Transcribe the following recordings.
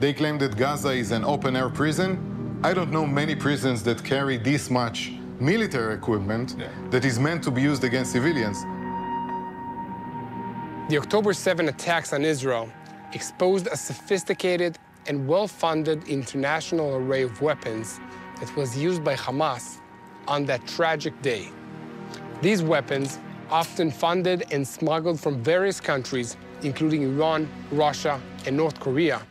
They claim that Gaza is an open-air prison. I don't know many prisons that carry this much military equipment that is meant to be used against civilians. The October 7 attacks on Israel exposed a sophisticated and well-funded international array of weapons that was used by Hamas on that tragic day. These weapons, often funded and smuggled from various countries, including Iran, Russia, and North Korea,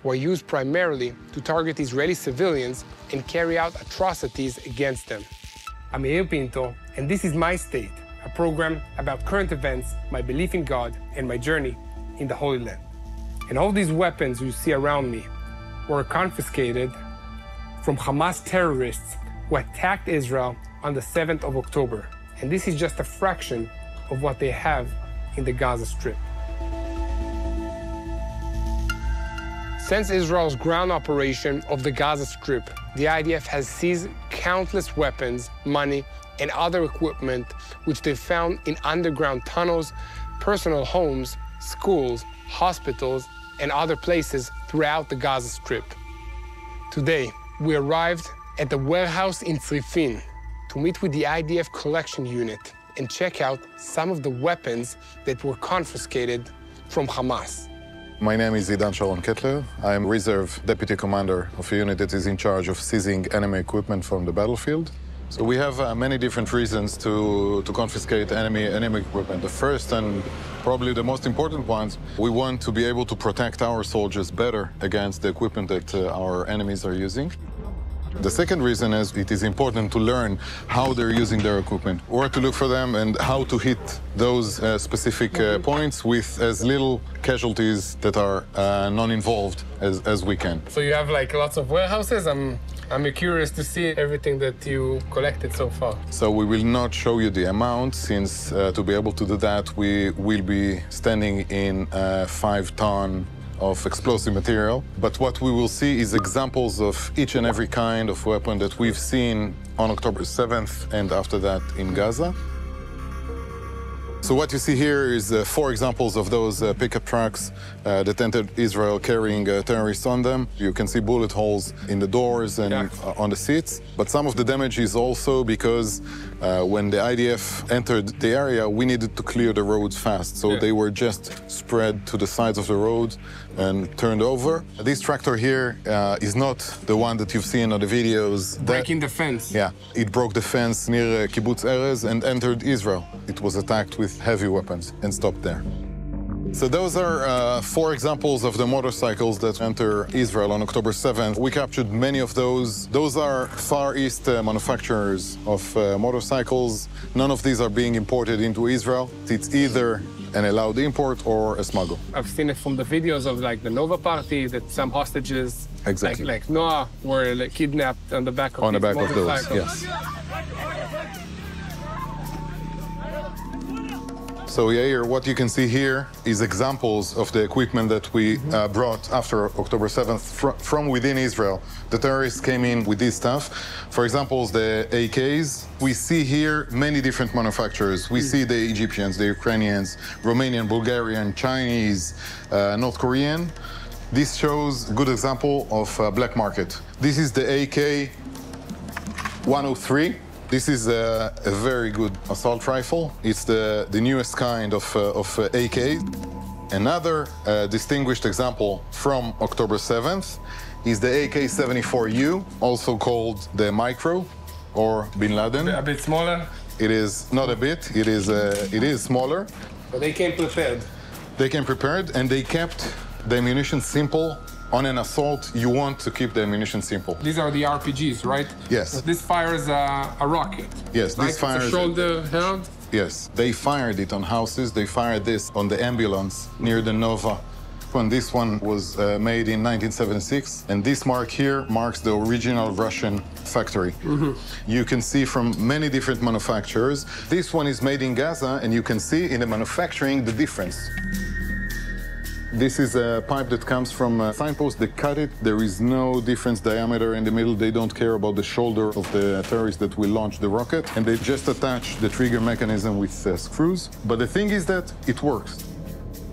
were used primarily to target Israeli civilians and carry out atrocities against them. I'm Yair Pinto, and this is My State, a program about current events, my belief in God, and my journey in the Holy Land. And all these weapons you see around me were confiscated from Hamas terrorists who attacked Israel on the 7th of October. And this is just a fraction of what they have in the Gaza Strip. Since Israel's ground operation of the Gaza Strip, the IDF has seized countless weapons, money, and other equipment which they found in underground tunnels, personal homes, schools, hospitals, and other places throughout the Gaza Strip. Today, we arrived at the warehouse in Tzrifin to meet with the IDF collection unit and check out some of the weapons that were confiscated from Hamas. My name is Idan Sharon-Kettler. I am Reserve Deputy Commander of a unit that is in charge of seizing enemy equipment from the battlefield. So we have many different reasons to confiscate enemy equipment. The first and probably the most important ones, we want to be able to protect our soldiers better against the equipment that our enemies are using. The second reason is it is important to learn how they're using their equipment, where to look for them, and how to hit those specific points with as little casualties that are non-involved as we can. So you have like lots of warehouses. I'm curious to see everything that you collected so far. So we will not show you the amount, since to be able to do that, we will be standing in 5-ton of explosive material. But what we will see is examples of each and every kind of weapon that we've seen on October 7th and after that in Gaza. So what you see here is 4 examples of those pickup trucks that entered Israel carrying terrorists on them. You can see bullet holes in the doors and on the seats. But some of the damage is also because when the IDF entered the area, we needed to clear the roads fast. So they were just spread to the sides of the road and turned over. This tractor here is not the one that you've seen on the videos. Breaking the fence. Yeah, it broke the fence near Kibbutz Erez and entered Israel. It was attacked with heavy weapons and stopped there. So those are 4 examples of the motorcycles that enter Israel on October 7th. We captured many of those. Those are Far East manufacturers of motorcycles. None of these are being imported into Israel. It's either an allowed import or a smuggle. I've seen it from the videos of like the Nova party that some hostages, like Noah, were like kidnapped on the back of those, yes. So Yair, what you can see here is examples of the equipment that we brought after October 7th from within Israel. The terrorists came in with this stuff. For example, the AKs. We see here many different manufacturers. We see the Egyptians, the Ukrainians, Romanian, Bulgarian, Chinese, North Korean. This shows a good example of black market. This is the AK-103. This is a very good assault rifle. It's the newest kind of AK. Another distinguished example from October 7th is the AK-74U, also called the Micro or Bin Laden. A bit smaller? It is not a bit. It is smaller. But they came prepared. They came prepared, and they kept the ammunition simple. On an assault, you want to keep the ammunition simple. These are the RPGs, right? Yes. But this fires a rocket. Yes, this fires... It's a shoulder-held? Yes. They fired it on houses. They fired this on the ambulance near the Nova. When this one was made in 1976, and this mark here marks the original Russian factory. You can see from many different manufacturers. This one is made in Gaza, and you can see in the manufacturing the difference. This is a pipe that comes from a signpost. They cut it. There is no difference diameter in the middle. They don't care about the shoulder of the terrorist that will launch the rocket. And they just attach the trigger mechanism with screws. But the thing is that it works.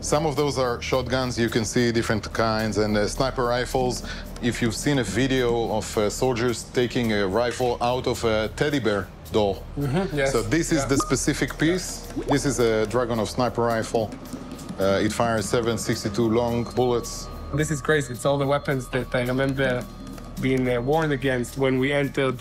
Some of those are shotguns. You can see different kinds, and sniper rifles. If you've seen a video of soldiers taking a rifle out of a teddy bear doll. Yes. So this is the specific piece. This is a Dragunov sniper rifle. It fires 7.62 long bullets. This is crazy. It's all the weapons that I remember being warned against when we entered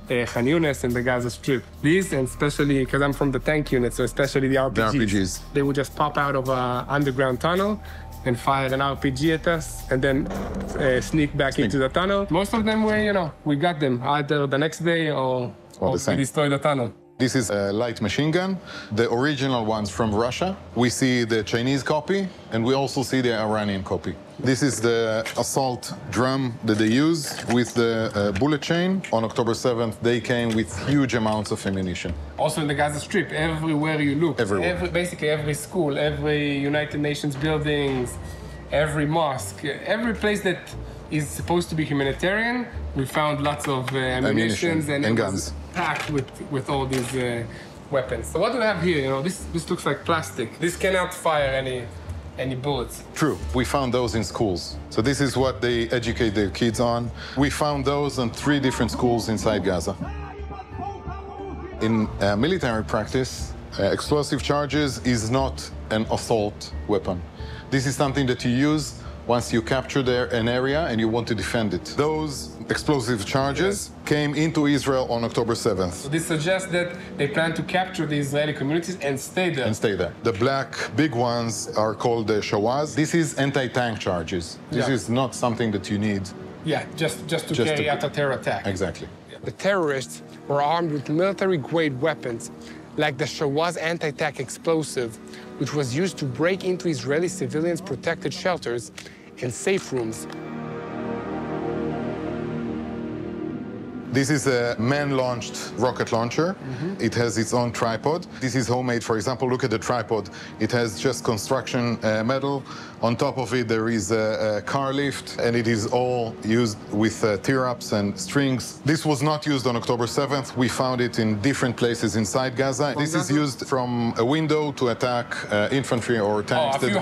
Khan Yunis and the Gaza Strip. These, and especially because I'm from the tank unit, so especially the RPGs. They would just pop out of an underground tunnel and fire an RPG at us, and then sneak back into the tunnel. Most of them were, we got them either the next day or we destroyed the tunnel. This is a light machine gun, the original ones from Russia. We see the Chinese copy, and we also see the Iranian copy. This is the assault drum that they use with the bullet chain. On October 7th, they came with huge amounts of ammunition. Also in the Gaza Strip, everywhere you look. Everywhere. Basically every school, every United Nations buildings, every mosque, every place that is supposed to be humanitarian, we found lots of ammunition and guns. Packed with all these weapons. So what do we have here? This looks like plastic. This cannot fire any bullets. True. We found those in schools. So this is what they educate their kids on. We found those in 3 different schools inside Gaza. In military practice, explosive charges is not an assault weapon. This is something that you use once you capture an area and you want to defend it. Those explosive charges came into Israel on October 7th. So this suggests that they plan to capture the Israeli communities and stay there. The black big ones are called the Shawaz. This is anti-tank charges. This is not something that you need. Yeah, just to carry out a terror attack. Exactly. The terrorists were armed with military-grade weapons, like the Shawaz anti-tank explosive, which was used to break into Israeli civilians' protected shelters and safe rooms. This is a man-launched rocket launcher. It has its own tripod. This is homemade. For example, look at the tripod. It has just construction metal. On top of it, there is a car lift, and it is all used with tear-ups and strings. This was not used on October 7th. We found it in different places inside Gaza. This is used from a window to attack infantry or tanks that go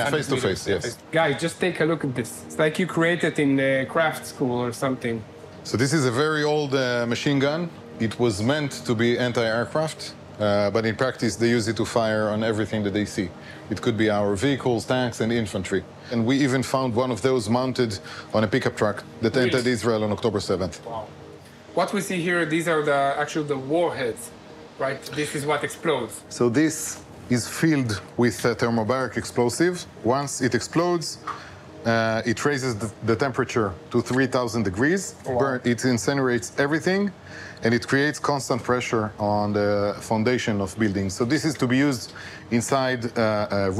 face to face. Yes. Guys, just take a look at this. It's like you created in a craft school or something. So this is a very old machine gun. It was meant to be anti-aircraft, but in practice they use it to fire on everything that they see. It could be our vehicles, tanks, and infantry. And we even found one of those mounted on a pickup truck that entered Israel on October 7th. Wow. What we see here, these are the warheads, right? This is what explodes. So this is filled with thermobaric explosive. Once it explodes, it raises the temperature to 3,000 degrees. Wow. It incinerates everything, and it creates constant pressure on the foundation of buildings. So this is to be used inside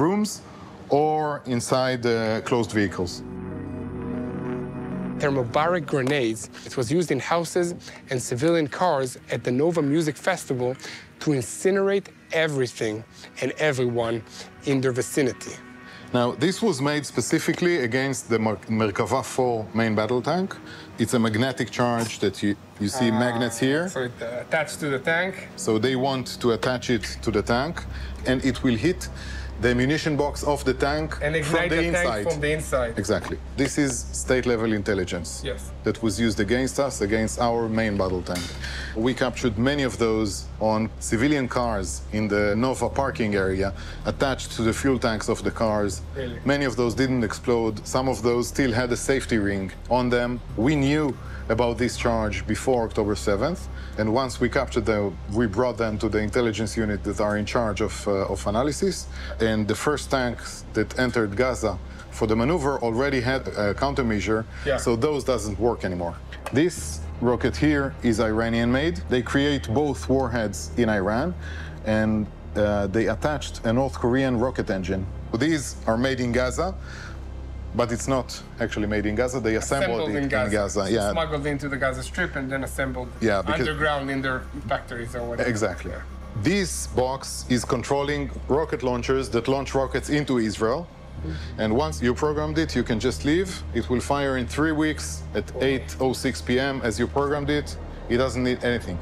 rooms or inside closed vehicles. Thermobaric grenades. It was used in houses and civilian cars at the Nova Music Festival to incinerate everything and everyone in their vicinity. Now, this was made specifically against the Merkava 4 main battle tank. It's a magnetic charge that you see magnets here. So it attached to the tank? So they want to attach it to the tank, and it will hit the ammunition box of the tank and ignite the tank from the inside. Exactly. This is state-level intelligence that was used against us, against our main battle tank. We captured many of those on civilian cars in the Nova parking area, attached to the fuel tanks of the cars. Really? Many of those didn't explode. Some of those still had a safety ring on them. We knew about this charge before October 7th. And once we captured them, we brought them to the intelligence unit that are in charge of analysis. And the first tanks that entered Gaza for the maneuver already had a countermeasure, so those doesn't work anymore. This rocket here is Iranian-made. They create both warheads in Iran, and they attached a North Korean rocket engine. These are made in Gaza, but it's not actually made in Gaza. They assembled it in Gaza. So smuggled into the Gaza Strip and then assembled underground in their factories or whatever. Exactly. This box is controlling rocket launchers that launch rockets into Israel. And once you programmed it, you can just leave. It will fire in 3 weeks at 8:06 p.m. as you programmed it. It doesn't need anything.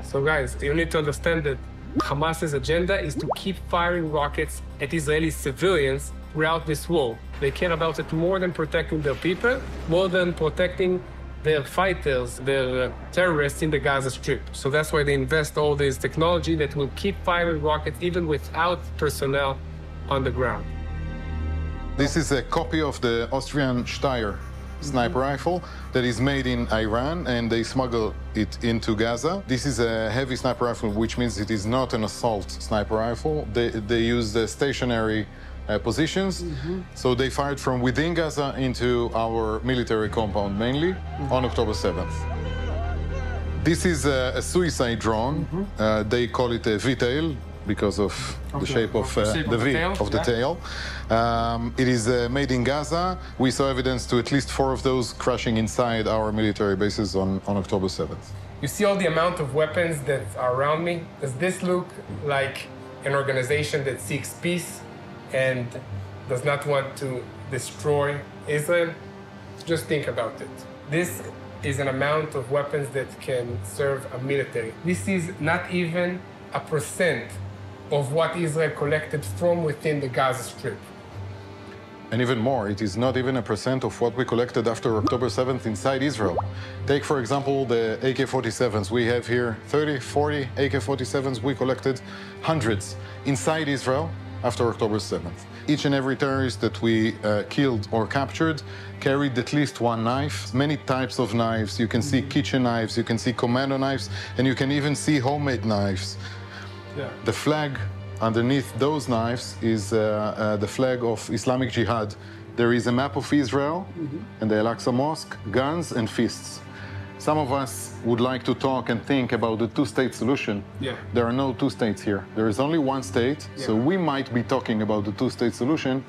So guys, you need to understand that Hamas's agenda is to keep firing rockets at Israeli civilians throughout this war. They care about it more than protecting their people, more than protecting their fighters, their terrorists in the Gaza Strip. So that's why they invest all this technology that will keep firing rockets even without personnel on the ground. This is a copy of the Austrian Steyr sniper rifle that is made in Iran, and they smuggle it into Gaza. This is a heavy sniper rifle, which means it is not an assault sniper rifle. They use the stationary positions. So they fired from within Gaza into our military compound mainly on October 7th. This is a suicide drone. They call it a V-tail because of the shape of the V of the tail. It is made in Gaza. We saw evidence to at least 4 of those crashing inside our military bases on October 7th. You see all the amount of weapons that are around me? Does this look like an organization that seeks peace and does not want to destroy Israel? Just think about it. This is an amount of weapons that can serve a military. This is not even a % of what Israel collected from within the Gaza Strip. And even more, it is not even a % of what we collected after October 7th inside Israel. Take, for example, the AK-47s. We have here 30, 40 AK-47s. We collected hundreds inside Israel after October 7th. Each and every terrorist that we killed or captured carried at least one knife, many types of knives. You can see kitchen knives, you can see commando knives, and you can even see homemade knives. The flag underneath those knives is the flag of Islamic Jihad. There is a map of Israel and the Al-Aqsa Mosque, guns and fists. Some of us would like to talk and think about the two-state solution. There are no two states here. There is only one state, so we might be talking about the two-state solution.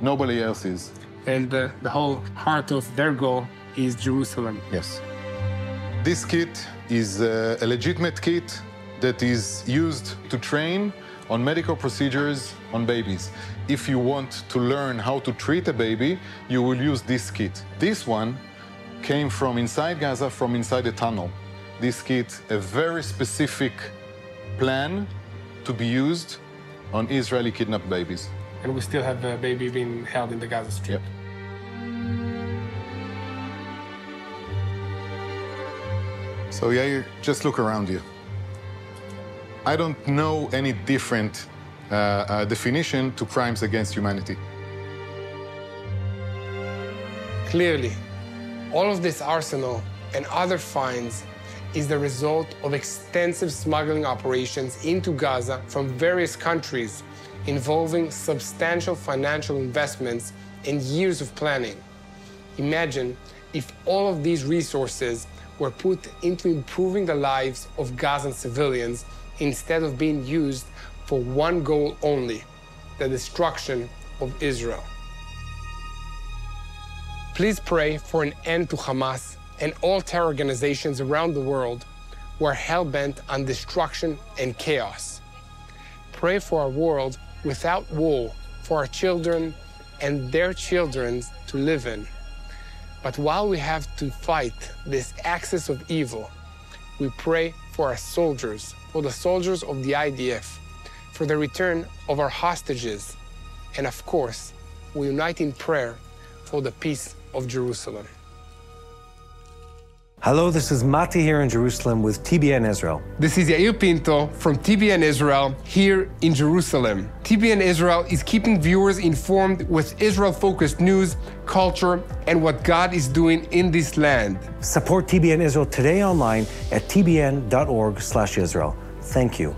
Nobody else is. And the whole heart of their goal is Jerusalem. Yes. This kit is a legitimate kit that is used to train on medical procedures on babies. If you want to learn how to treat a baby, you will use this kit. This one came from inside Gaza, from inside a tunnel. This kit, a very specific plan to be used on Israeli kidnapped babies. And we still have a baby being held in the Gaza Strip. So Yair, just look around you. I don't know any different definition to crimes against humanity. Clearly, all of this arsenal and other finds is the result of extensive smuggling operations into Gaza from various countries involving substantial financial investments and years of planning. Imagine if all of these resources were put into improving the lives of Gazan civilians instead of being used for one goal only, the destruction of Israel. Please pray for an end to Hamas and all terror organizations around the world who are hell-bent on destruction and chaos. Pray for a world without war for our children and their children to live in. But while we have to fight this axis of evil, we pray for our soldiers, for the soldiers of the IDF, for the return of our hostages, and of course, we unite in prayer for the peace of Jerusalem. Hello, this is Mati here in Jerusalem with TBN Israel. This is Yair Pinto from TBN Israel here in Jerusalem. TBN Israel is keeping viewers informed with Israel-focused news, culture, and what God is doing in this land. Support TBN Israel today online at tbn.org/Israel. Thank you.